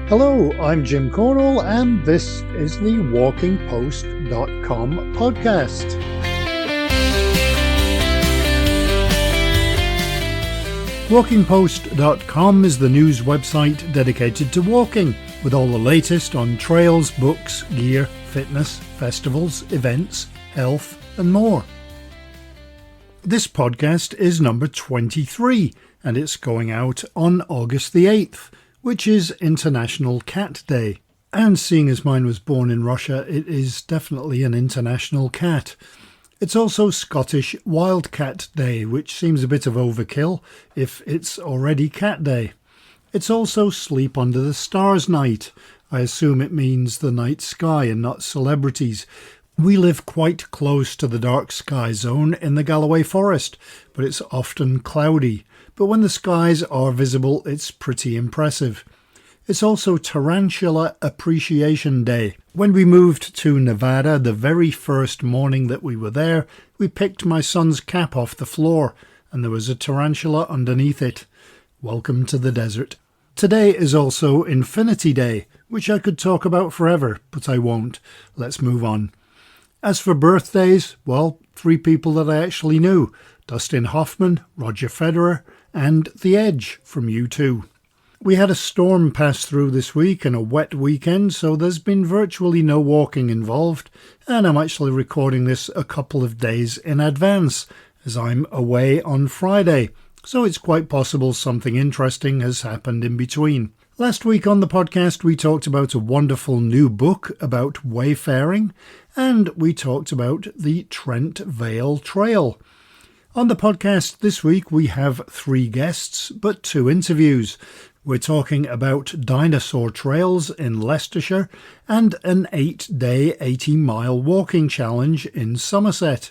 Hello, I'm Jim Cornwall, and this is the WalkingPost.com podcast. WalkingPost.com is the news website dedicated to walking, with all the latest on trails, books, gear, fitness, festivals, events, health, and more. This podcast is number 23, and it's going out on August the 8th, which is International Cat Day. And seeing as mine was born in Russia, it is definitely an international cat. It's also Scottish Wildcat Day, which seems a bit of overkill if it's already Cat Day. It's also Sleep Under the Stars Night. I assume it means the night sky and not celebrities. We live quite close to the dark sky zone in the Galloway Forest, but it's often cloudy. But when the skies are visible, it's pretty impressive. It's also Tarantula Appreciation Day. When we moved to Nevada, the very first morning that we were there, we picked my son's cap off the floor, and there was a tarantula underneath it. Welcome to the desert. Today is also Infinity Day, which I could talk about forever, but I won't. Let's move on. As for birthdays, well, 3 people that I actually knew. Dustin Hoffman, Roger Federer, and The Edge from U2. We had a storm pass through this week and a wet weekend, so there's been virtually no walking involved, and I'm actually recording this a couple of days in advance, as I'm away on Friday, so it's quite possible something interesting has happened in between. Last week on the podcast we talked about a wonderful new book about wayfaring, and we talked about the Trent Vale Trail. On the podcast this week we have 3 guests, but 2 interviews. We're talking about dinosaur trails in Leicestershire and an 8-day 80-mile walking challenge in Somerset.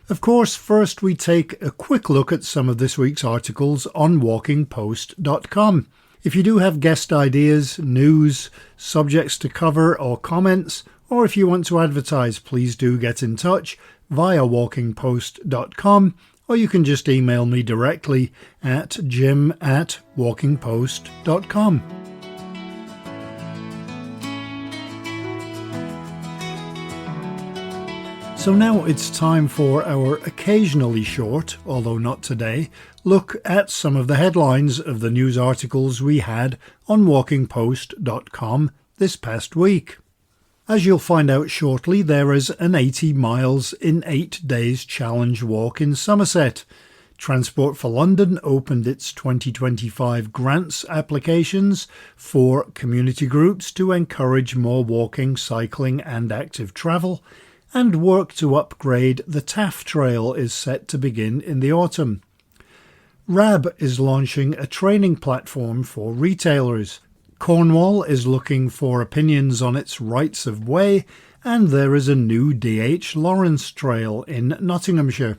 Of course, first we take a quick look at some of this week's articles on WalkingPost.com. If you do have guest ideas, news, subjects to cover or comments, or if you want to advertise, please do get in touch via WalkingPost.com, or you can just email me directly at jim@walkingpost.com. So now it's time for our occasionally short, although not today, look at some of the headlines of the news articles we had on WalkingPost.com this past week. As you'll find out shortly, there is an 80 miles in 8 days challenge walk in Somerset. Transport for London opened its 2025 grants applications for community groups to encourage more walking, cycling and active travel, and work to upgrade the Taff Trail is set to begin in the autumn. RAB is launching a training platform for retailers. Cornwall is looking for opinions on its rights of way, and there is a new D.H. Lawrence Trail in Nottinghamshire.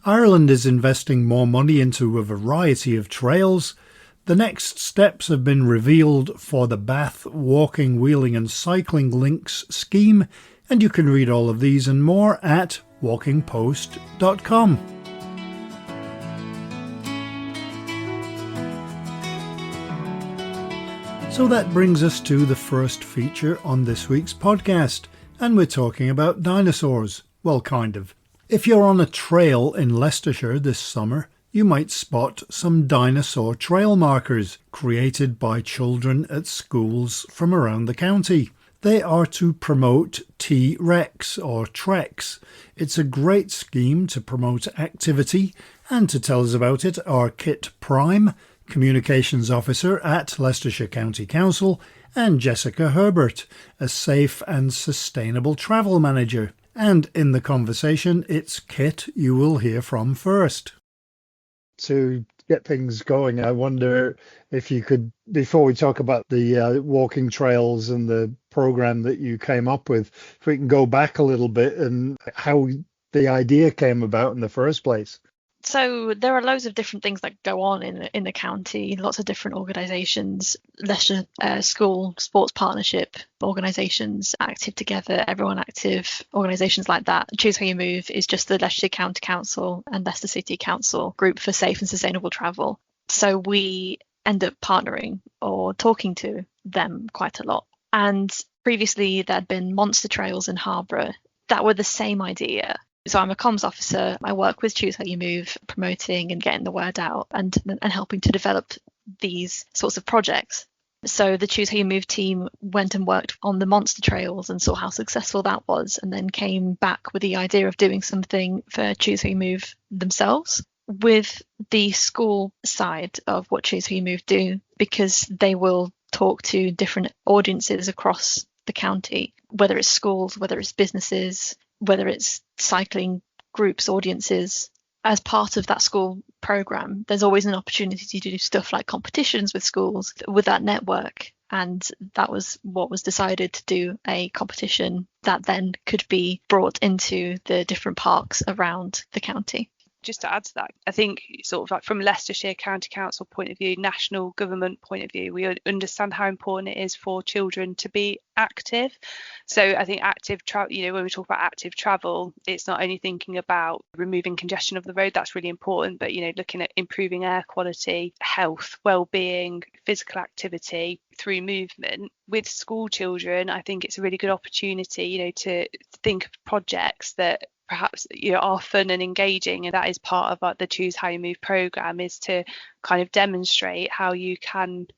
Ireland is investing more money into a variety of trails. The next steps have been revealed for the Bath Walking, Wheeling and Cycling Links scheme, and you can read all of these and more at WalkingPost.com. So that brings us to the first feature on this week's podcast, and we're talking about dinosaurs. Well, kind of. If you're on a trail in Leicestershire this summer, you might spot some dinosaur trail markers created by children at schools from around the county. They are to promote T-Reks or Treks. It's a great scheme to promote activity, and to tell us about it are Kit Prime, Communications Officer at Leicestershire County Council, and Jessica Herbert, a Safe and Sustainable Travel Manager. And in the conversation, it's Kit you will hear from first. To get things going, I wonder if you could, before we talk about the walking trails and the program that you came up with, if we can go back a little bit and how the idea came about in the first place. So there are loads of different things that go on in the county, lots of different organisations, Leicestershire School Sports Partnership organisations, Active Together, Everyone Active, organisations like that. Choose How You Move is just the Leicestershire County Council and Leicester City Council group for safe and sustainable travel. So we end up partnering or talking to them quite a lot. And previously there'd been monster trails in Harborough that were the same idea. So I'm a comms officer. I work with Choose How You Move, promoting and getting the word out and helping to develop these sorts of projects. So the Choose How You Move team went and worked on the monster trails and saw how successful that was, and then came back with the idea of doing something for Choose How You Move themselves. With the school side of what Choose How You Move do, because they will talk to different audiences across the county, whether it's schools, whether it's businesses, whether it's cycling groups, audiences. As part of that school programme, there's always an opportunity to do stuff like competitions with schools with that network. And that was what was decided, to do a competition that then could be brought into the different parks around the county. Just to add to that, I think sort of like from Leicestershire County Council point of view, national government point of view, we understand how important it is for children to be active. So I think active travel, when we talk about active travel, it's not only thinking about removing congestion of the road, that's really important, but looking at improving air quality, health, well-being, physical activity through movement. With school children, I think it's a really good opportunity, to think of projects that perhaps are fun and engaging, and that is part of the Choose How You Move programme, is to kind of demonstrate how you can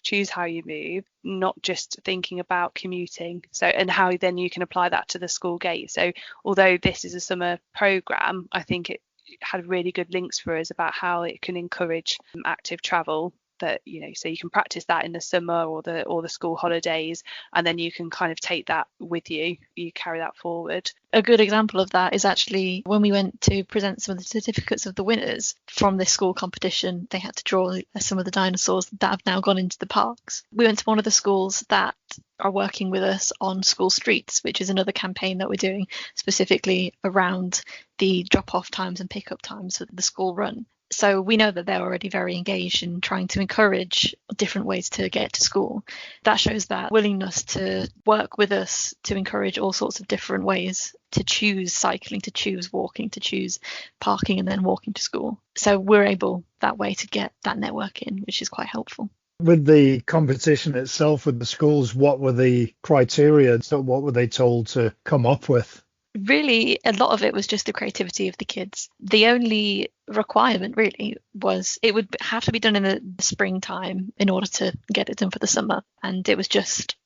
choose how you move, not just thinking about commuting, and how then you can apply that to the school gate. So although this is a summer programme, I think it had really good links for us about how it can encourage active travel, that so you can practice that in the summer or the school holidays, and then you can kind of take that with you carry that forward. A good example of that is actually when we went to present some of the certificates of the winners from this school competition. They had to draw some of the dinosaurs that have now gone into the parks. We went to one of the schools that are working with us on school streets, which is another campaign that we're doing specifically around the drop-off times and pick-up times for the school run. So we know that they're already very engaged in trying to encourage different ways to get to school. That shows that willingness to work with us to encourage all sorts of different ways to choose cycling, to choose walking, to choose parking and then walking to school. So we're able that way to get that network in, which is quite helpful. With the competition itself with the schools, what were the criteria? So what were they told to come up with? Really, a lot of it was just the creativity of the kids. The only requirement really was it would have to be done in the springtime in order to get it done for the summer. And it was just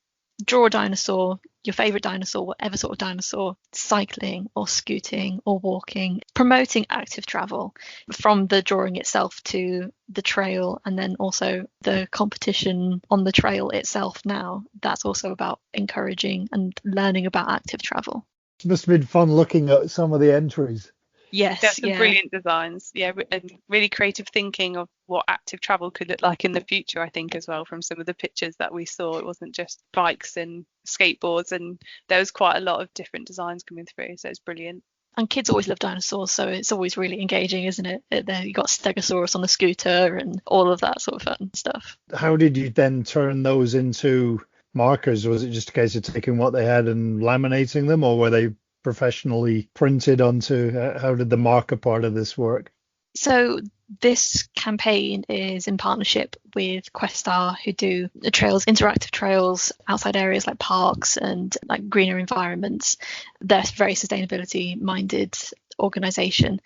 draw a dinosaur, your favourite dinosaur, whatever sort of dinosaur, cycling or scooting or walking, promoting active travel from the drawing itself to the trail, and then also the competition on the trail itself now. That's also about encouraging and learning about active travel. It must have been fun looking at some of the entries. Yes, there's some brilliant designs, and really creative thinking of what active travel could look like in the future, I think, as well, from some of the pictures that we saw. It wasn't just bikes and skateboards, and there was quite a lot of different designs coming through, so it's brilliant. And kids always love dinosaurs, so it's always really engaging, isn't it? You got Stegosaurus on the scooter and all of that sort of fun stuff. How did you then turn those into markers? Was it just a case of taking what they had and laminating them, or were they professionally printed onto? How did the marker part of this work? So this campaign is in partnership with Questar, who do the trails, interactive trails outside areas like parks and like greener environments. They're a very sustainability minded organisation.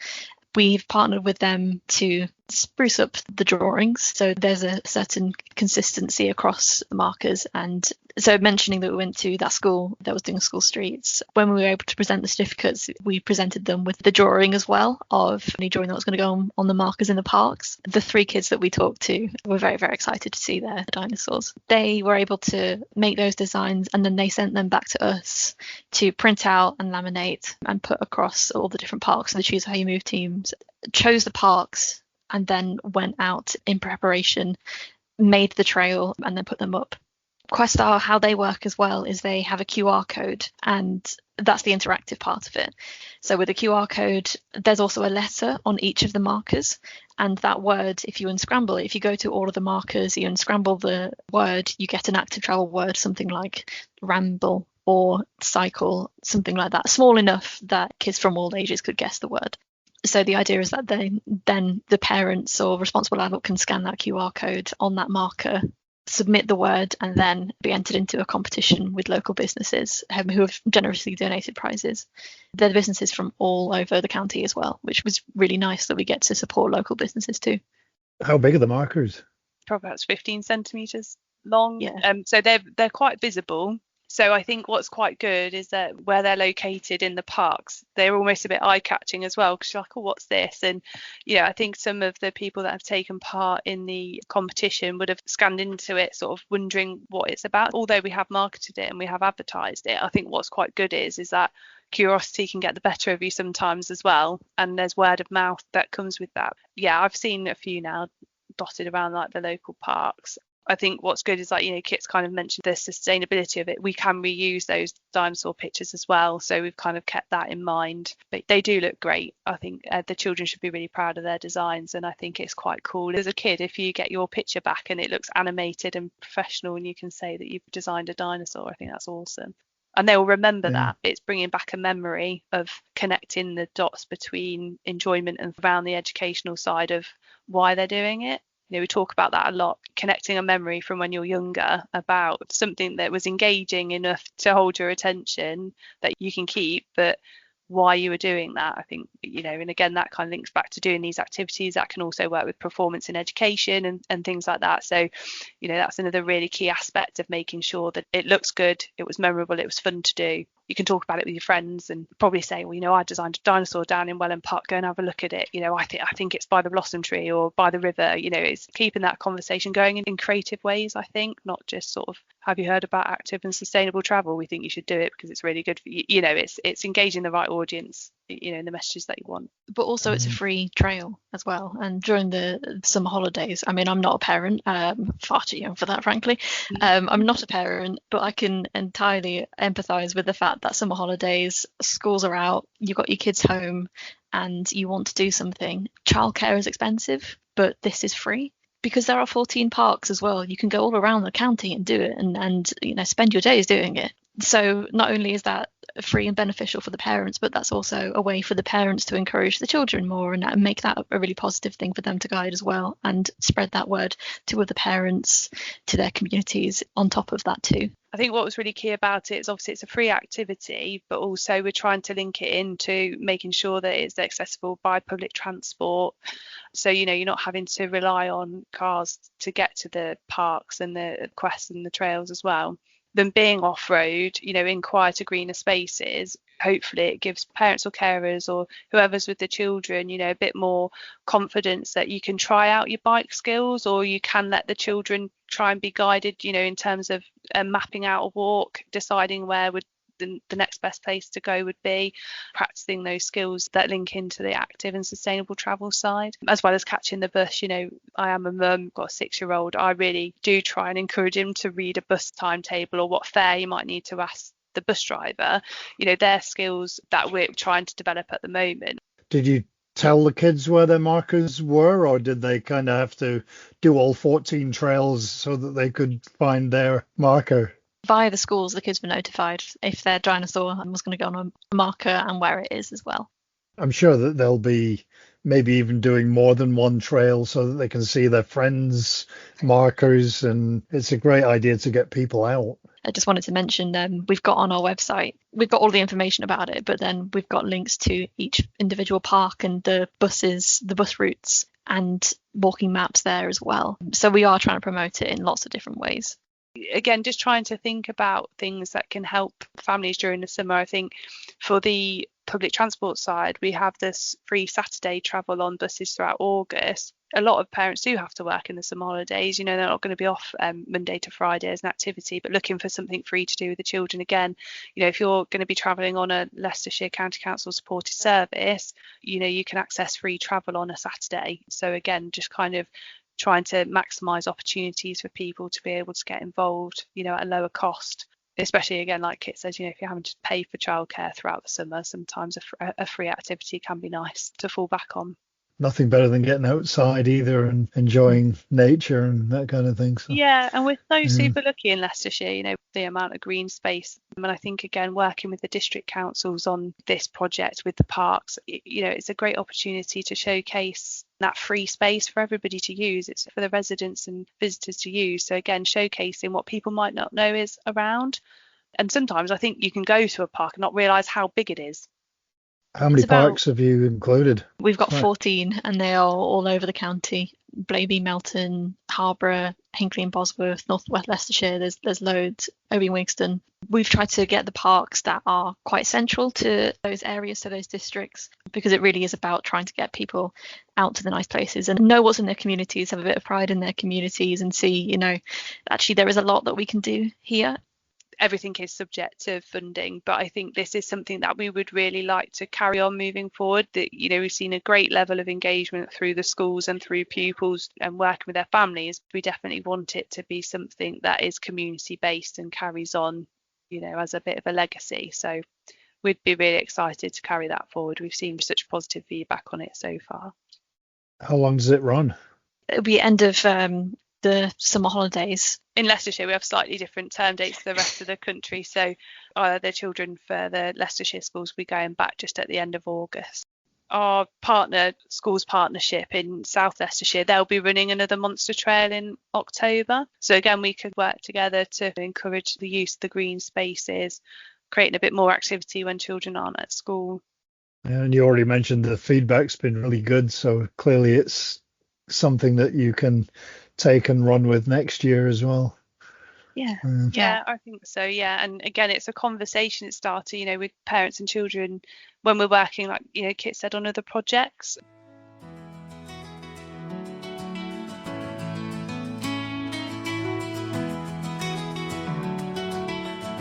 We've partnered with them to spruce up the drawings, so there's a certain consistency across the markers. And so mentioning that we went to that school that was doing school streets, when we were able to present the certificates, we presented them with the drawing as well of any drawing that was going to go on the markers in the parks. The 3 kids that we talked to were very, very excited to see their dinosaurs. They were able to make those designs, and then they sent them back to us to print out and laminate and put across all the different parks. So the Choose How You Move teams chose the parks and then went out in preparation, made the trail and then put them up. Questar, how they work as well is they have a QR code, and that's the interactive part of it. So with a QR code, there's also a letter on each of the markers, and that word, if you unscramble it, if you go to all of the markers, you unscramble the word, you get an active travel word, something like ramble or cycle, something like that, small enough that kids from all ages could guess the word. So the idea is that then the parents or responsible adult can scan that QR code on that marker, submit the word, and then be entered into a competition with local businesses who have generously donated prizes. They're businesses from all over the county as well, which was really nice that we get to support local businesses too. How big are the markers? Probably about 15 centimetres long. Yeah. So they're quite visible. So I think what's quite good is that where they're located in the parks, they're almost a bit eye-catching as well, because you're like, oh, what's this? And I think some of the people that have taken part in the competition would have scanned into it sort of wondering what it's about. Although we have marketed it and we have advertised it, I think what's quite good is that curiosity can get the better of you sometimes as well, and there's word of mouth that comes with that. I've seen a few now dotted around like the local parks. I think what's good is Kit's kind of mentioned the sustainability of it. We can reuse those dinosaur pictures as well, so we've kind of kept that in mind. But they do look great. I think the children should be really proud of their designs, and I think it's quite cool as a kid if you get your picture back and it looks animated and professional and you can say that you've designed a dinosaur. I think that's awesome. And they'll remember that. It's bringing back a memory of connecting the dots between enjoyment and around the educational side of why they're doing it. We talk about that a lot, connecting a memory from when you're younger about something that was engaging enough to hold your attention that you can keep, but why you were doing that. I think, and again, that kind of links back to doing these activities that can also work with performance in education and things like that. So, that's another really key aspect of making sure that it looks good, it was memorable, it was fun to do. You can talk about it with your friends and probably say, well, I designed a dinosaur down in Welland Park, go and have a look at it. I think it's by the blossom tree or by the river. It's keeping that conversation going in creative ways, I think, not just sort of, have you heard about active and sustainable travel? We think you should do it because it's really good for you. It's engaging the right audience, in the messages that you want. But also it's a free trail as well. And during the summer holidays, I mean, I'm not a parent, far too young for that, frankly. I'm not a parent, but I can entirely empathise with the fact that summer holidays, schools are out, you've got your kids home and you want to do something. Childcare is expensive, but this is free. Because there are 14 parks as well. You can go all around the county and do it and spend your days doing it. So not only is that free and beneficial for the parents, but that's also a way for the parents to encourage the children more and make that a really positive thing for them to guide as well, and spread that word to other parents, to their communities on top of that too. I think what was really key about it is obviously it's a free activity, but also we're trying to link it into making sure that it's accessible by public transport. So, you're not having to rely on cars to get to the parks and the quests and the trails as well. Them being off-road, in quieter, greener spaces, hopefully it gives parents or carers or whoever's with the children, a bit more confidence that you can try out your bike skills, or you can let the children try and be guided, in terms of mapping out a walk, deciding where would the next best place to go would be, practicing those skills that link into the active and sustainable travel side, as well as catching the bus. I am a mum, got a 6-year-old. I really do try and encourage him to read a bus timetable or what fare you might need to ask the bus driver. They're skills that we're trying to develop at the moment. Did you tell the kids where their markers were, or did they kind of have to do all 14 trails so that they could find their marker? Via the schools, the kids were notified if their dinosaur was going to go on a marker and where it is as well. I'm sure that they'll be maybe even doing more than one trail so that they can see their friends' markers, and it's a great idea to get people out. I just wanted to mention we've got on our website, we've got all the information about it, but then we've got links to each individual park and the buses, the bus routes and walking maps there as well. So we are trying to promote it in lots of different ways. Again, just trying to think about things that can help families during the summer. I think for the public transport side, we have this free Saturday travel on buses throughout August. A lot of parents do have to work in the summer holidays. They're not going to be off Monday to Friday as an activity, but looking for something free to do with the children. Again, if you're going to be travelling on a Leicestershire County Council supported service, you can access free travel on a Saturday. So again, just kind of trying to maximise opportunities for people to be able to get involved, at a lower cost. Especially, again, like Kit says, if you're having to pay for childcare throughout the summer, sometimes a free activity can be nice to fall back on. nothing better than getting outside either and enjoying nature and that kind of thing. So, yeah, and we're so super lucky in Leicestershire, you know, the amount of green space. And I think, again, working with the district councils on this project with the parks, you know, it's a great opportunity to showcase that free space for everybody to use. It's for the residents and visitors to use. So again, showcasing what people might not know is around. And sometimes I think you can go to a park and not realise how big it is. how many parks have you included? We've got 14 and they are all over the county. Blaby, Melton, Harborough, Hinckley and Bosworth, North West Leicestershire, there's loads, Oby Wigston. We've tried to get the parks that are quite central to those areas, to those districts, because it really is about trying to get people out to the nice places and know what's in their communities, have a bit of pride in their communities and see, you know, actually there is a lot that we can do here. Everything is subject to funding, but I think this is something that we would really like to carry on moving forward. That, you know, we've seen a great level of engagement through the schools and through pupils and working with their families. We definitely want it to be something that is community based and carries on, you know, as a bit of a legacy. So we'd be really excited to carry that forward. We've seen such positive feedback on it so far. How long does it run? It'll be end of the summer holidays. In Leicestershire, we have slightly different term dates to the rest of the country. So the children for the Leicestershire schools will be going back just at the end of August. Our partner schools partnership in South Leicestershire, they'll be running another monster trail in October. So again, we could work together to encourage the use of the green spaces, creating a bit more activity when children aren't at school. And you already mentioned the feedback's been really good. So clearly it's something that you can take and run with next year as well. Yeah, I think so. Yeah, and again, it's a conversation starter, you know, with parents and children when we're working, like, you know, Kit said, on other projects.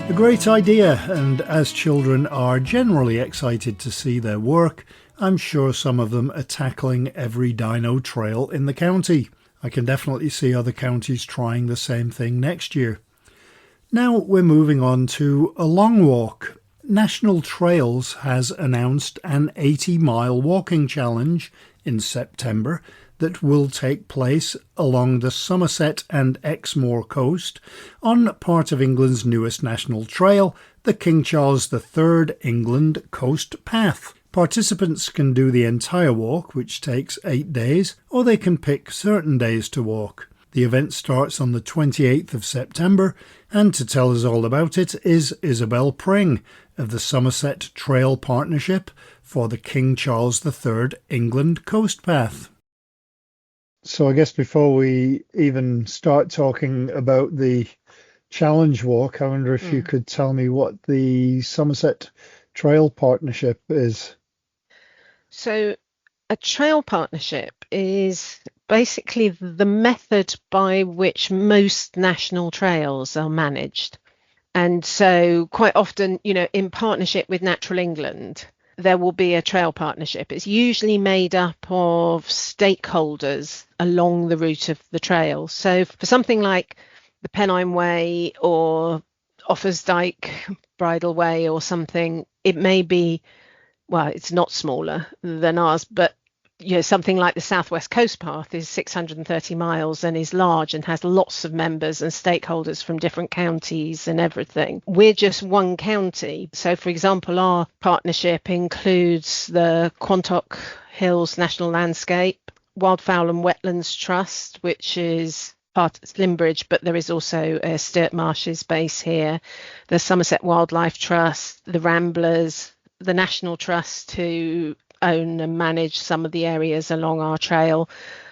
A great idea, and as children are generally excited to see their work, I'm sure some of them are tackling every dino trail in the county. I can definitely see other counties trying the same thing next year. Now we're moving on to a long walk. National Trails has announced an 80-mile walking challenge in September that will take place along the Somerset and Exmoor coast on part of England's newest national trail, the King Charles III England Coast Path. Participants can do the entire walk, which takes 8 days, or they can pick certain days to walk. The event starts on the 28th of September, and to tell us all about it is Isabel Pring of the Somerset Trail Partnership for the King Charles III England Coast Path. So I guess before we even start talking about the challenge walk, I wonder if you could tell me what the Somerset Trail Partnership is. So a trail partnership is basically the method by which most national trails are managed. And so quite often, you know, in partnership with Natural England, there will be a trail partnership. It's usually made up of stakeholders along the route of the trail. So for something like the Pennine Way or Offarsdyke Bridle Way or something, it may be, well, it's not smaller than ours, but you know, something like the Southwest Coast Path is 630 miles and is large and has lots of members and stakeholders from different counties and everything. We're just one county. So, for example, our partnership includes the Quantock Hills National Landscape, Wildfowl and Wetlands Trust, which is part of Slimbridge, but there is also a Sturt Marshes base here, the Somerset Wildlife Trust, the Ramblers, the National Trust, who own and manage some of the areas along our trail.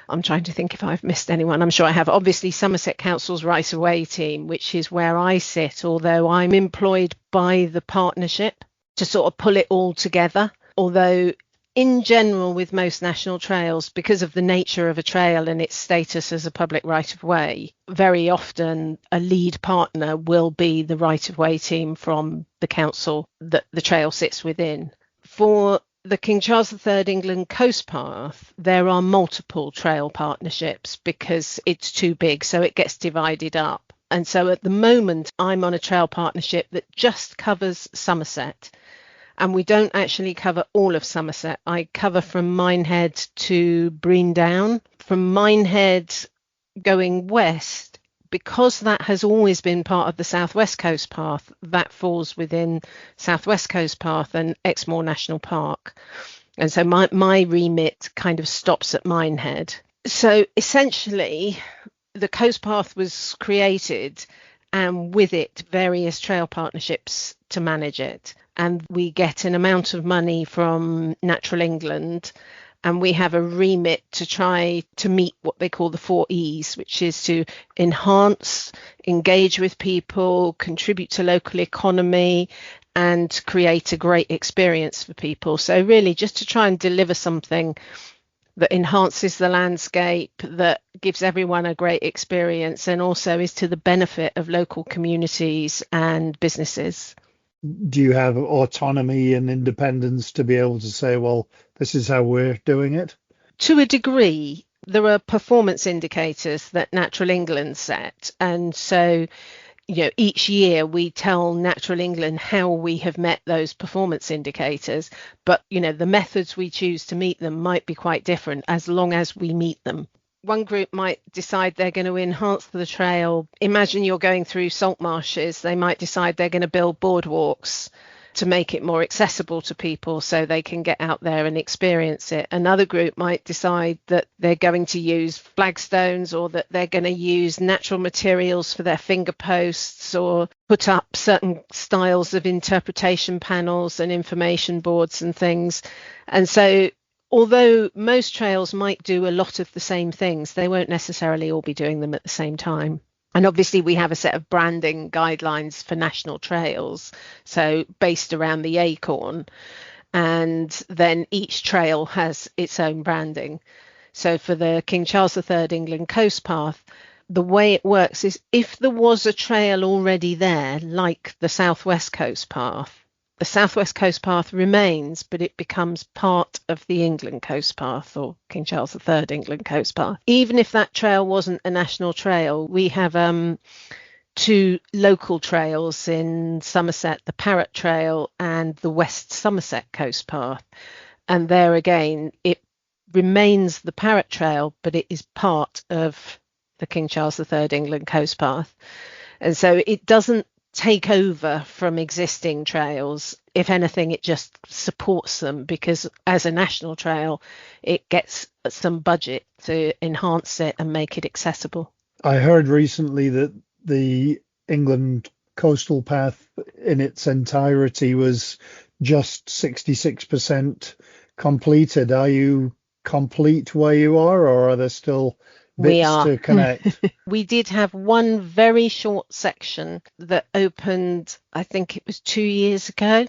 I'm trying to think if I've missed anyone. I'm sure I have. Obviously, Somerset Council's Right of Way team, which is where I sit, although I'm employed by the partnership to sort of pull it all together. Although in general, with most national trails, because of the nature of a trail and its status as a public right of way, very often a lead partner will be the right of way team from the council that the trail sits within. For the King Charles III England Coast Path, there are multiple trail partnerships because it's too big, so it gets divided up. And so at the moment, I'm on a trail partnership that just covers Somerset. And we don't actually cover all of Somerset. I cover from Minehead to Brean Down. From Minehead going west, because that has always been part of the South West Coast Path, that falls within South West Coast Path and Exmoor National Park. And so my remit kind of stops at Minehead. So essentially, the Coast Path was created, and with it, various trail partnerships to manage it. And we get an amount of money from Natural England, and we have a remit to try to meet what they call the 4 E's, which is to enhance, engage with people, contribute to local economy, and create a great experience for people. So really just to try and deliver something that enhances the landscape, that gives everyone a great experience, and also is to the benefit of local communities and businesses. Do you have autonomy and independence to be able to say, well, this is how we're doing it? To a degree, there are performance indicators that Natural England set. And so, each year we tell Natural England how we have met those performance indicators. But, the methods we choose to meet them might be quite different as long as we meet them. One group might decide they're going to enhance the trail. Imagine you're going through salt marshes. They might decide they're going to build boardwalks to make it more accessible to people so they can get out there and experience it. Another group might decide that they're going to use flagstones, or that they're going to use natural materials for their finger posts, or put up certain styles of interpretation panels and information boards and things. And so although most trails might do a lot of the same things, they won't necessarily all be doing them at the same time. And obviously we have a set of branding guidelines for national trails, so based around the acorn, and then each trail has its own branding. So for the King Charles III England Coast Path, the way it works is if there was a trail already there, like the South West Coast Path, the South West Coast Path remains, but it becomes part of the England Coast Path, or King Charles III England Coast Path. Even if that trail wasn't a national trail, we have 2 local trails in Somerset, the Parrot Trail and the West Somerset Coast Path. And there again, it remains the Parrot Trail, but it is part of the King Charles III England Coast Path. And so it doesn't take over from existing trails. If anything, it just supports them, because as a national trail, it gets some budget to enhance it and make it accessible. I heard recently that the England Coastal Path in its entirety was just 66% completed. Are you complete where you are, or are there still bits to connect? We did have one very short section that opened, I think it was 2 years ago,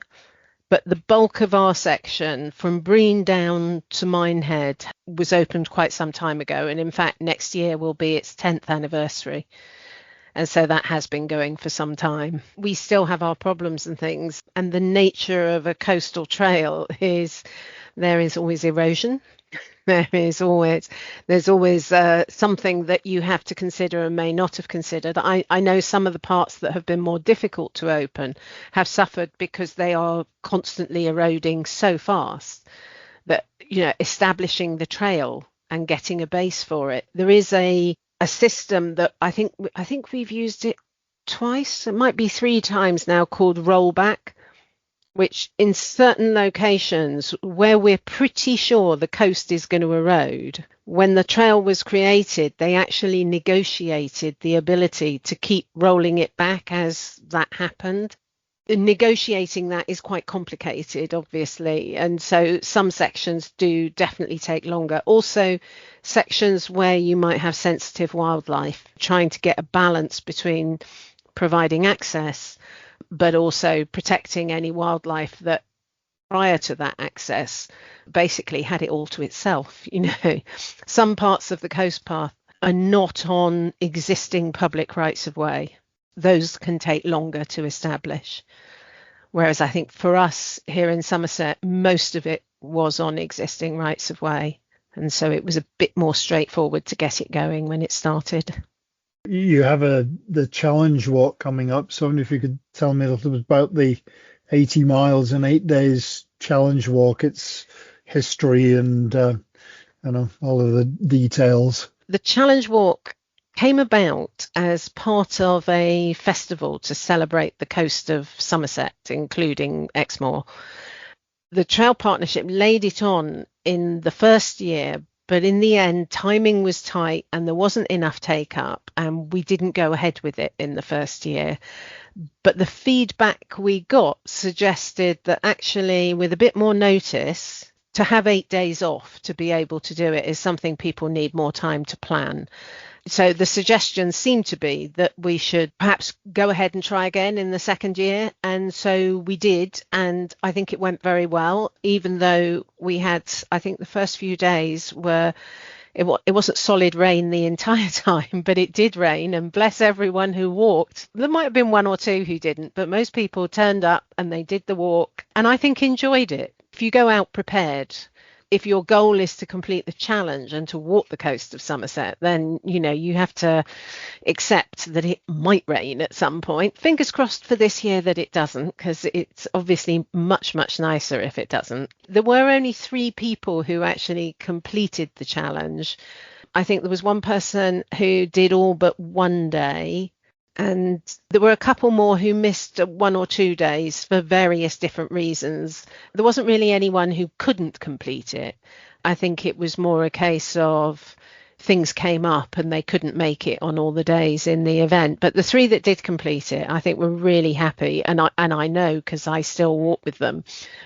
but the bulk of our section from Brean Down to Minehead was opened quite some time ago, and in fact next year will be its 10th anniversary. And so that has been going for some time. We still have our problems and things, and the nature of a coastal trail is there is always erosion. There's always something that you have to consider and may not have considered. I know some of the parts that have been more difficult to open have suffered because they are constantly eroding so fast that, establishing the trail and getting a base for it. There is a system that I think we've used it twice. It might be 3 times now, called rollback, which in certain locations where we're pretty sure the coast is going to erode, when the trail was created, they actually negotiated the ability to keep rolling it back as that happened. Negotiating that is quite complicated, obviously, and so some sections do definitely take longer. Also, sections where you might have sensitive wildlife, trying to get a balance between providing access but also protecting any wildlife that prior to that access basically had it all to itself. Some parts of the coast path are not on existing public rights of way. Those can take longer to establish. Whereas I think for us here in Somerset, most of it was on existing rights of way. And so it was a bit more straightforward to get it going when it started. You have the challenge walk coming up. So if you could tell me a little bit about the 80 miles in 8 days challenge walk. It's history and all of the details. The challenge walk came about as part of a festival to celebrate the coast of Somerset, including Exmoor. The Trail Partnership laid it on in the first year, but in the end, timing was tight and there wasn't enough take up, and we didn't go ahead with it in the first year. But the feedback we got suggested that actually, with a bit more notice, to have 8 days off to be able to do it is something people need more time to plan. So the suggestion seemed to be that we should perhaps go ahead and try again in the second year. And so we did. And I think it went very well, even though we had, I think the first few days were, it wasn't solid rain the entire time, but it did rain, and bless everyone who walked. There might have been one or two who didn't, but most people turned up and they did the walk, and I think enjoyed it. If you go out prepared, if your goal is to complete the challenge and to walk the coast of Somerset, then, you have to accept that it might rain at some point. Fingers crossed for this year that it doesn't, because it's obviously much, much nicer if it doesn't. There were only 3 people who actually completed the challenge. I think there was one person who did all but one day. And there were a couple more who missed 1 or 2 days for various different reasons. There wasn't really anyone who couldn't complete it. I think it was more a case of things came up and they couldn't make it on all the days in the event. But the 3 that did complete it, I think, were really happy. And I know, because I still walk with them,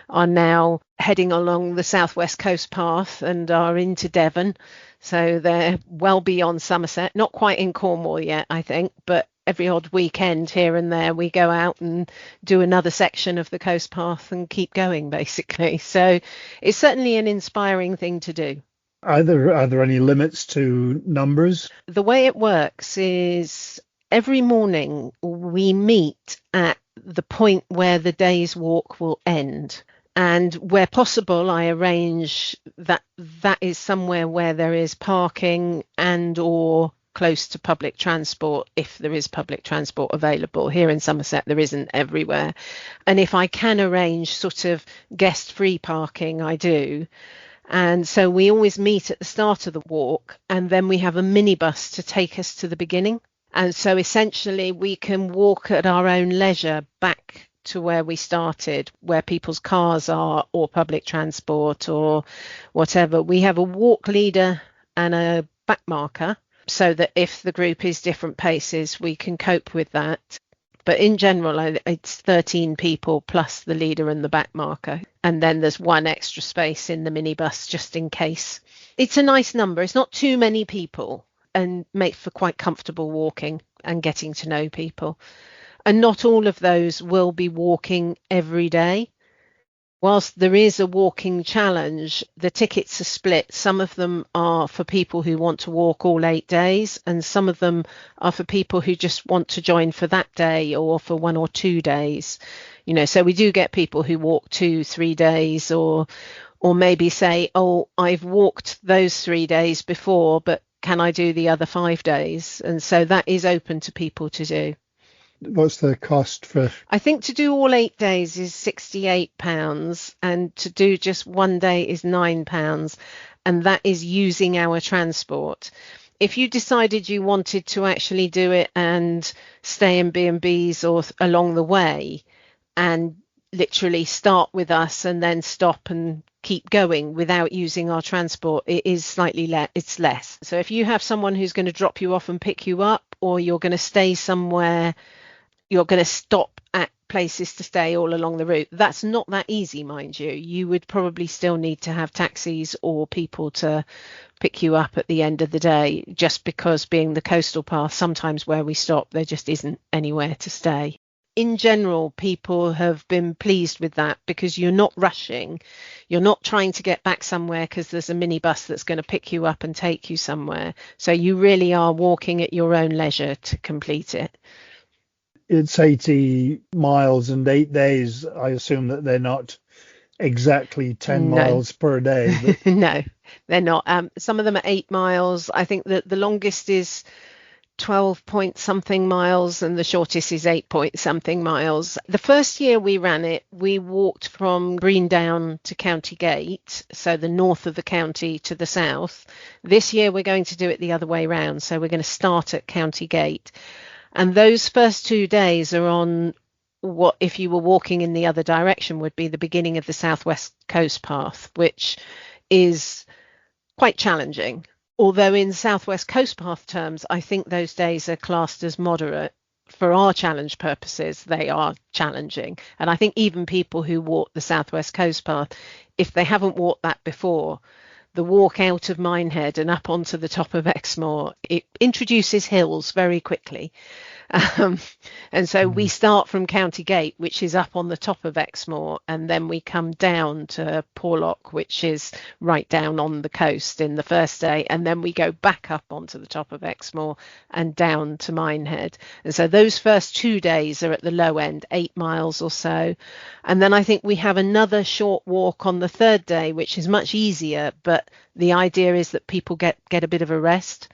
are now heading along the southwest coast path and are into Devon. So they're well beyond Somerset, not quite in Cornwall yet, I think, but every odd weekend here and there we go out and do another section of the coast path and keep going, basically. So it's certainly an inspiring thing to do. Are there any limits to numbers? The way it works is every morning we meet at the point where the day's walk will end. And where possible, I arrange that is somewhere where there is parking and or close to public transport, if there is public transport available. Here in Somerset there isn't everywhere, and if I can arrange sort of guest free parking, I do. And so we always meet at the start of the walk, and then we have a minibus to take us to the beginning, and so essentially we can walk at our own leisure back to where we started, where people's cars are or public transport or whatever. We have a walk leader and a back marker, so that if the group is different paces, we can cope with that. But in general, it's 13 people plus the leader and the back marker. And then there's 1 extra space in the minibus just in case. It's a nice number. It's not too many people, and makes for quite comfortable walking and getting to know people. And not all of those will be walking every day. Whilst there is a walking challenge, the tickets are split. Some of them are for people who want to walk all 8 days, and some of them are for people who just want to join for that day or for 1 or 2 days. So we do get people who walk 2-3 days, or maybe say, oh, I've walked those 3 days before, but can I do the other 5 days? And so that is open to people to do. What's the cost for? I think to do all 8 days is £68, and to do just 1 day is £9, and that is using our transport. If you decided you wanted to actually do it and stay in B&Bs or along the way and literally start with us and then stop and keep going without using our transport, it is slightly it's less. So if you have someone who's going to drop you off and pick you up, or you're going to stay somewhere, you're going to stop at places to stay all along the route, that's not that easy, mind you. You would probably still need to have taxis or people to pick you up at the end of the day, just because being the coastal path, sometimes where we stop, there just isn't anywhere to stay. In general, people have been pleased with that, because you're not rushing. You're not trying to get back somewhere because there's a minibus that's going to pick you up and take you somewhere. So you really are walking at your own leisure to complete it. It's 80 miles and 8 days. I assume that they're not exactly 10 miles per day. But... No, they're not. Some of them are 8 miles. I think that the longest is 12 point something miles and the shortest is 8 point something miles. The first year we ran it, we walked from Greendown to County Gate, so the north of the county to the south. This year we're going to do it the other way round, so we're going to start at County Gate. And those first 2 days are on what, if you were walking in the other direction, would be the beginning of the Southwest Coast Path, which is quite challenging. Although in Southwest Coast Path terms, I think those days are classed as moderate. For our challenge purposes, they are challenging. And I think even people who walk the Southwest Coast Path, if they haven't walked that before, the walk out of Minehead and up onto the top of Exmoor, it introduces hills very quickly. And so we start from County Gate, which is up on the top of Exmoor, and then we come down to Porlock, which is right down on the coast in the first day, and then we go back up onto the top of Exmoor and down to Minehead. And so those first 2 days are at the low end, 8 miles or so. And then I think we have another short walk on the third day, which is much easier, but the idea is that people get a bit of a rest.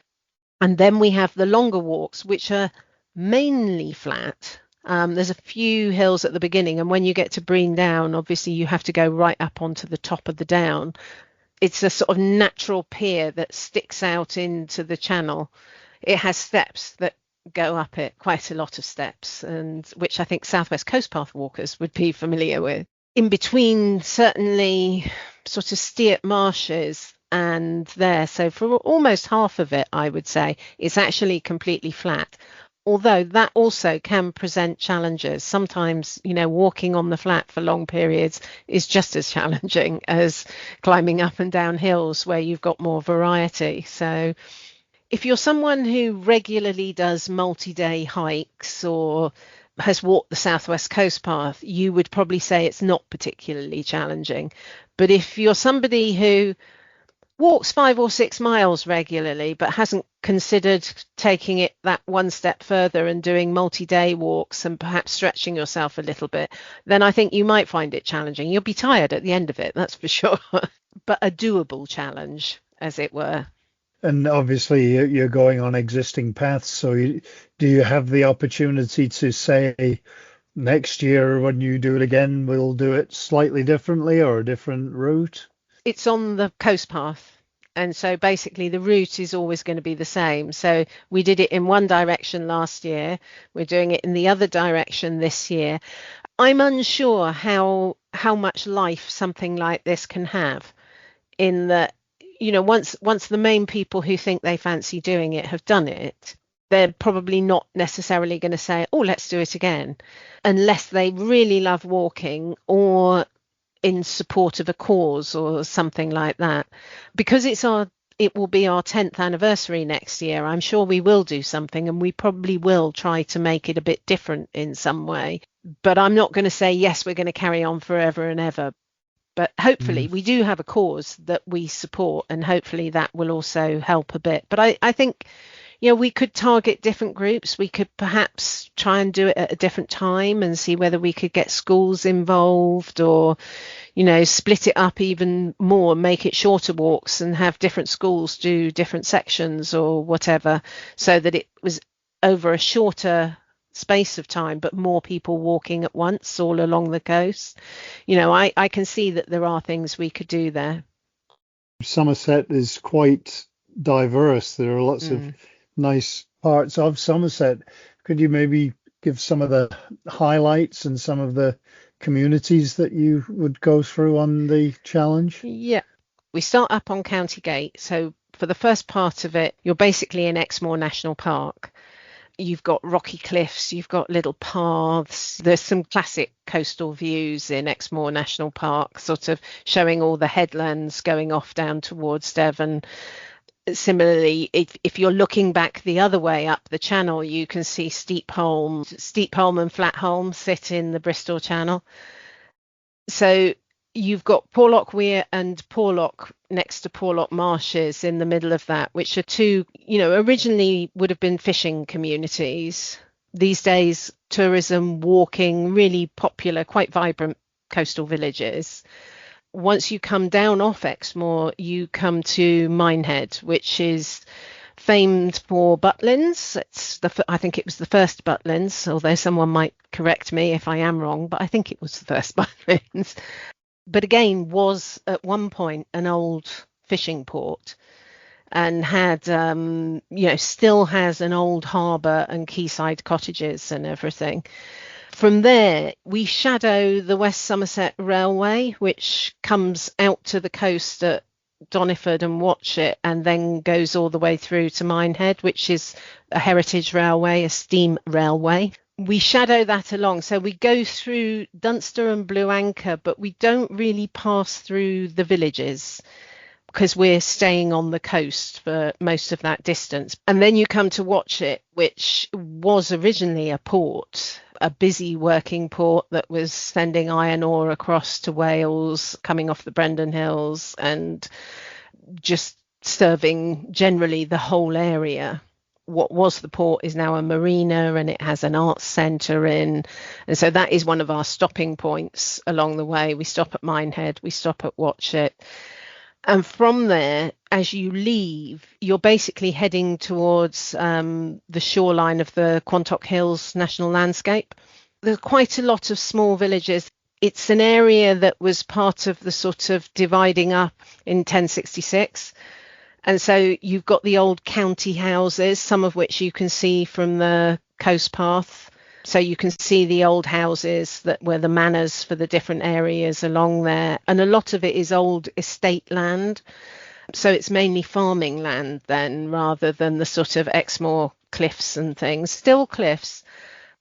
And then we have the longer walks, which are mainly flat. There's a few hills at the beginning, and when you get to Breen Down, obviously you have to go right up onto the top of the down. It's a sort of natural pier that sticks out into the channel. It has steps that go up it, quite a lot of steps, and which I think Southwest Coast Path walkers would be familiar with. In between, certainly sort of Steart Marshes and there, so for almost half of it, I would say, it's actually completely flat. Although that also can present challenges. Sometimes, walking on the flat for long periods is just as challenging as climbing up and down hills where you've got more variety. So if you're someone who regularly does multi-day hikes or has walked the Southwest Coast Path, you would probably say it's not particularly challenging. But if you're somebody who walks 5 or 6 miles regularly but hasn't considered taking it that one step further and doing multi-day walks and perhaps stretching yourself a little bit, then I think you might find it challenging. You'll be tired at the end of it, that's for sure, but a doable challenge, as it were. And obviously you're going on existing paths, so do you have the opportunity to say next year when you do it again, we'll do it slightly differently or a different route? It's on the coast path, and so basically the route is always going to be the same. So we did it in one direction last year, we're doing it in the other direction this year. I'm unsure how much life something like this can have, in that, once the main people who think they fancy doing it have done it, they're probably not necessarily going to say, oh, let's do it again, unless they really love walking or in support of a cause or something like that. Because it will be our 10th anniversary next year, I'm sure we will do something, and we probably will try to make it a bit different in some way. But I'm not going to say, yes, we're going to carry on forever and ever. But hopefully we do have a cause that we support, and hopefully that will also help a bit. But I think, we could target different groups. We could perhaps try and do it at a different time and see whether we could get schools involved, or, split it up even more, make it shorter walks and have different schools do different sections or whatever, so that it was over a shorter space of time, but more people walking at once all along the coast. I can see that there are things we could do there. Somerset is quite diverse. There are lots of nice parts of Somerset. Could you maybe give some of the highlights and some of the communities that you would go through on the challenge? Yeah, we start up on County Gate. So for the first part of it, you're basically in Exmoor National Park. You've got rocky cliffs, you've got little paths. There's some classic coastal views in Exmoor National Park, sort of showing all the headlands going off down towards Devon. Similarly, if you're looking back the other way up the channel, you can see Steepholm and Flatholm sit in the Bristol Channel. So you've got Porlock Weir and Porlock next to Porlock Marshes in the middle of that, which are two, originally would have been fishing communities. These days, tourism, walking, really popular, quite vibrant coastal villages. Once you come down off Exmoor, you come to Minehead, which is famed for Butlins. I think it was the first Butlins, although someone might correct me if I am wrong, but I think it was the first Butlins. But again, was at one point an old fishing port, and had, still has an old harbour and quayside cottages and everything. From there, we shadow the West Somerset Railway, which comes out to the coast at Donington and Watchet, and then goes all the way through to Minehead, which is a heritage railway, a steam railway. We shadow that along. So we go through Dunster and Blue Anchor, but we don't really pass through the villages, because we're staying on the coast for most of that distance. And then you come to Watchet, which was originally a port, a busy working port that was sending iron ore across to Wales, coming off the Brendan Hills, and just serving generally the whole area. What was the port is now a marina, and it has an arts centre in. And so that is one of our stopping points along the way. We stop at Minehead, we stop at Watchet. And from there, as you leave, you're basically heading towards the shoreline of the Quantock Hills National Landscape. There's quite a lot of small villages. It's an area that was part of the sort of dividing up in 1066. And so you've got the old county houses, some of which you can see from the coast path. So you can see the old houses that were the manors for the different areas along there. And a lot of it is old estate land. So it's mainly farming land then, rather than the sort of Exmoor cliffs and things. Still cliffs.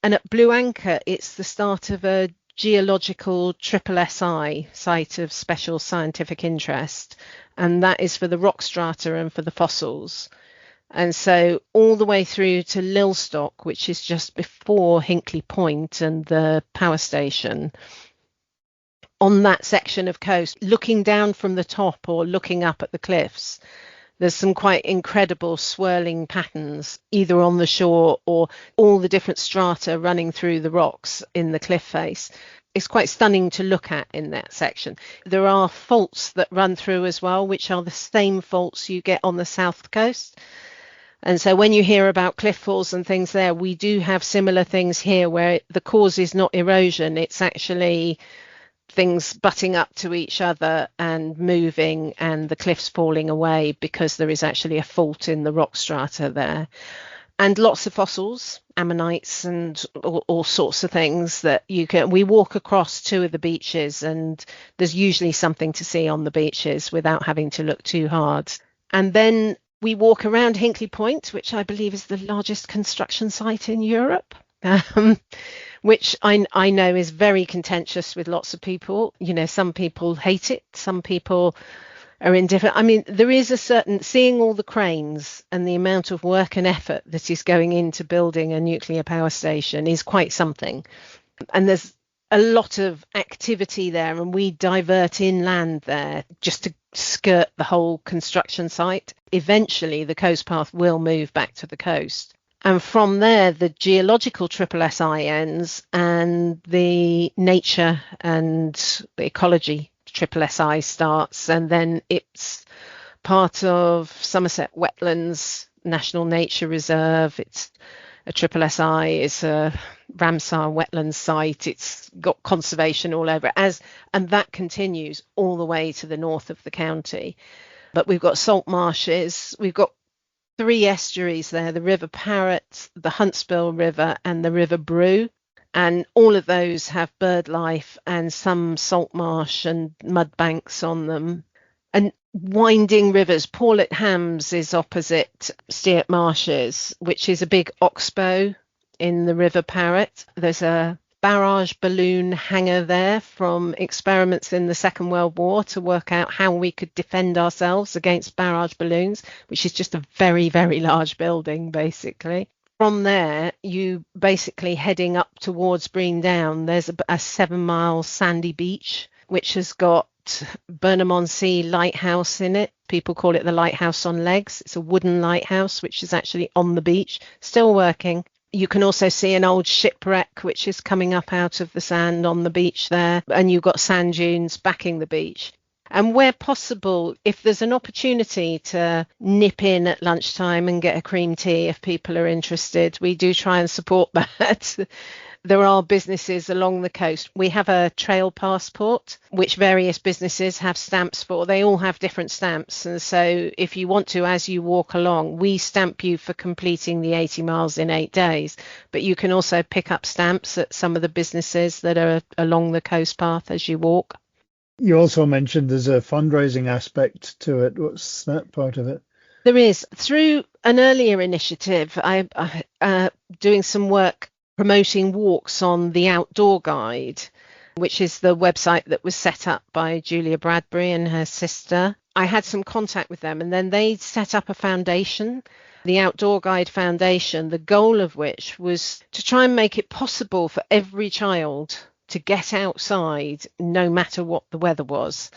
And at Blue Anchor, it's the start of a geological triple SI, site of special scientific interest. And that is for the rock strata and for the fossils. And so all the way through to Lilstock, which is just before Hinckley Point and the power station. On that section of coast, looking down from the top or looking up at the cliffs, there's some quite incredible swirling patterns, either on the shore or all the different strata running through the rocks in the cliff face. It's quite stunning to look at in that section. There are faults that run through as well, which are the same faults you get on the south coast. And so when you hear about cliff falls and things there, we do have similar things here where the cause is not erosion. It's actually things butting up to each other and moving, and the cliffs falling away because there is actually a fault in the rock strata there. And lots of fossils, ammonites and all sorts of things that you can. We walk across two of the beaches, and there's usually something to see on the beaches without having to look too hard. And then we walk around Hinckley Point, which I believe is the largest construction site in Europe, which I know is very contentious with lots of people. You know, some people hate it, some people are indifferent. I mean, there is a certain, seeing all the cranes and the amount of work and effort that is going into building a nuclear power station is quite something. And there's a lot of activity there, and we divert inland there just to skirt the whole construction site. Eventually, the coast path will move back to the coast. And from there, the geological triple SI ends, and the nature and the ecology triple SI starts. And then it's part of Somerset Wetlands National Nature Reserve. It's a triple SI, it's a Ramsar wetland site. It's got conservation all over it, and that continues all the way to the north of the county. But we've got salt marshes, we've got 3 estuaries there, the River Parrett, the Huntsville River and the River Brew. And all of those have bird life and some salt marsh and mud banks on them. And winding rivers. Paulet Hams is opposite Steart Marshes, which is a big oxbow in the River Parrett. There's a barrage balloon hangar there from experiments in the Second World War to work out how we could defend ourselves against barrage balloons, which is just a very, very large building, basically. From there, you basically heading up towards Brean Down, there's a 7-mile sandy beach, which has got Burnham-on-Sea lighthouse in it. People call it the lighthouse on legs. It's a wooden lighthouse which is actually on the beach, still working. You can also see an old shipwreck which is coming up out of the sand on the beach there, and you've got sand dunes backing the beach. And where possible, if there's an opportunity to nip in at lunchtime and get a cream tea, if people are interested, we do try and support that. There are businesses along the coast. We have a trail passport, which various businesses have stamps for. They all have different stamps. And so if you want to, as you walk along, we stamp you for completing the 80 miles in 8 days. But you can also pick up stamps at some of the businesses that are along the coast path as you walk. You also mentioned there's a fundraising aspect to it. What's that part of it? There is. Through an earlier initiative, I'm doing some work promoting walks on the Outdoor Guide, which is the website that was set up by Julia Bradbury and her sister. I had some contact with them, and then they set up a foundation, the Outdoor Guide Foundation, the goal of which was to try and make it possible for every child to get outside no matter what the weather was.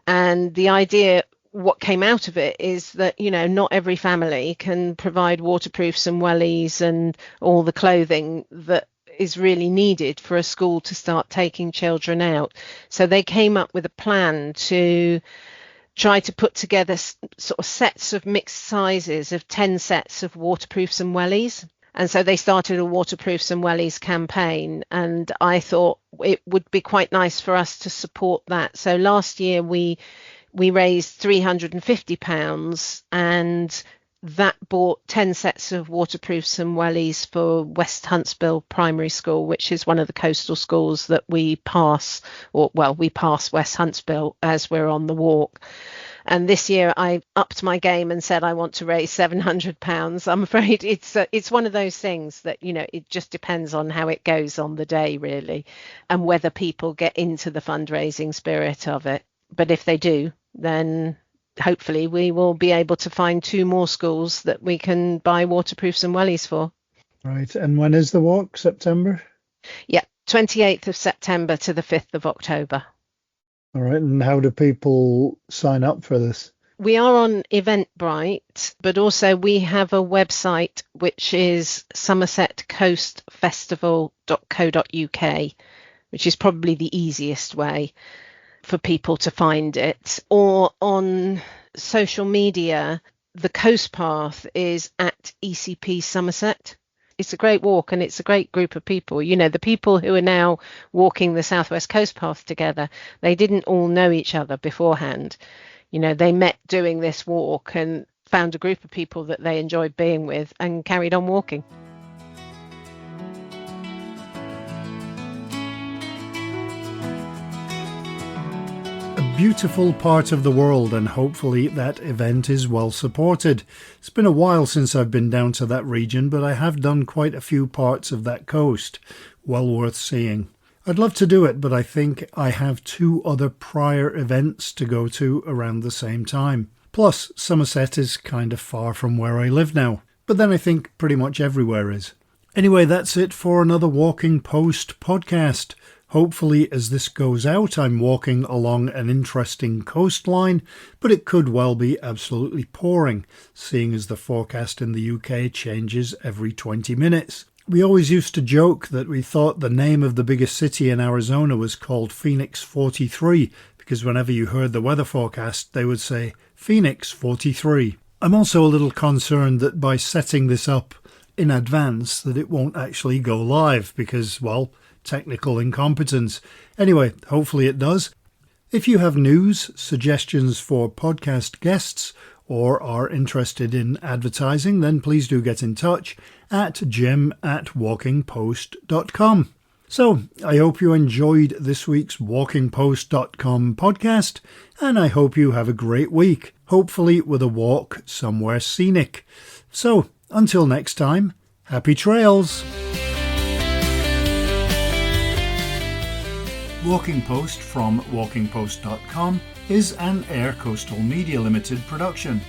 And the idea, what came out of it, is that, you know, not every family can provide waterproofs and wellies and all the clothing that is really needed for a school to start taking children out. So they came up with a plan to try to put together sort of sets of mixed sizes of 10 sets of waterproofs and wellies. And so they started a waterproofs and wellies campaign, and I thought it would be quite nice for us to support that. So last year we raised £350, and that bought 10 sets of waterproofs and wellies for West Huntsville Primary School, which is one of the coastal schools that we pass, we pass West Huntsville as we're on the walk. And this year I upped my game and said I want to raise £700. I'm afraid it's one of those things that, you know, it just depends on how it goes on the day, really, and whether people get into the fundraising spirit of it. But if they do, then hopefully we will be able to find 2 more schools that we can buy waterproofs and wellies for. Right. And when is the walk? September? Yeah, 28th of September to the 5th of October. All right. And how do people sign up for this? We are on Eventbrite, but also we have a website which is somersetcoastfestival.co.uk, which is probably the easiest way for people to find it. Or on social media, the coast path is at ECP Somerset. It's a great walk, and it's a great group of people. You know, the people who are now walking the Southwest Coast Path together, they didn't all know each other beforehand. You know, they met doing this walk and found a group of people that they enjoyed being with and carried on walking. Beautiful part of the world, and hopefully that event is well supported. It's been a while since I've been down to that region, but I have done quite a few parts of that coast. Well worth seeing. I'd love to do it, but I think I have 2 other prior events to go to around the same time. Plus, Somerset is kind of far from where I live now, but then I think pretty much everywhere is. Anyway, that's it for another Walking Post podcast. Hopefully, as this goes out, I'm walking along an interesting coastline, but it could well be absolutely pouring, seeing as the forecast in the UK changes every 20 minutes. We always used to joke that we thought the name of the biggest city in Arizona was called Phoenix 43, because whenever you heard the weather forecast, they would say, Phoenix 43. I'm also a little concerned that by setting this up in advance, that it won't actually go live, because, well, technical incompetence. Anyway, hopefully it does. If you have news, suggestions for podcast guests, or are interested in advertising, then please do get in touch at jim@walkingpost.com. So, I hope you enjoyed this week's walkingpost.com podcast, and I hope you have a great week, hopefully with a walk somewhere scenic. So, until next time, happy trails! Walking Post from walkingpost.com is an Air Coastal Media Limited production.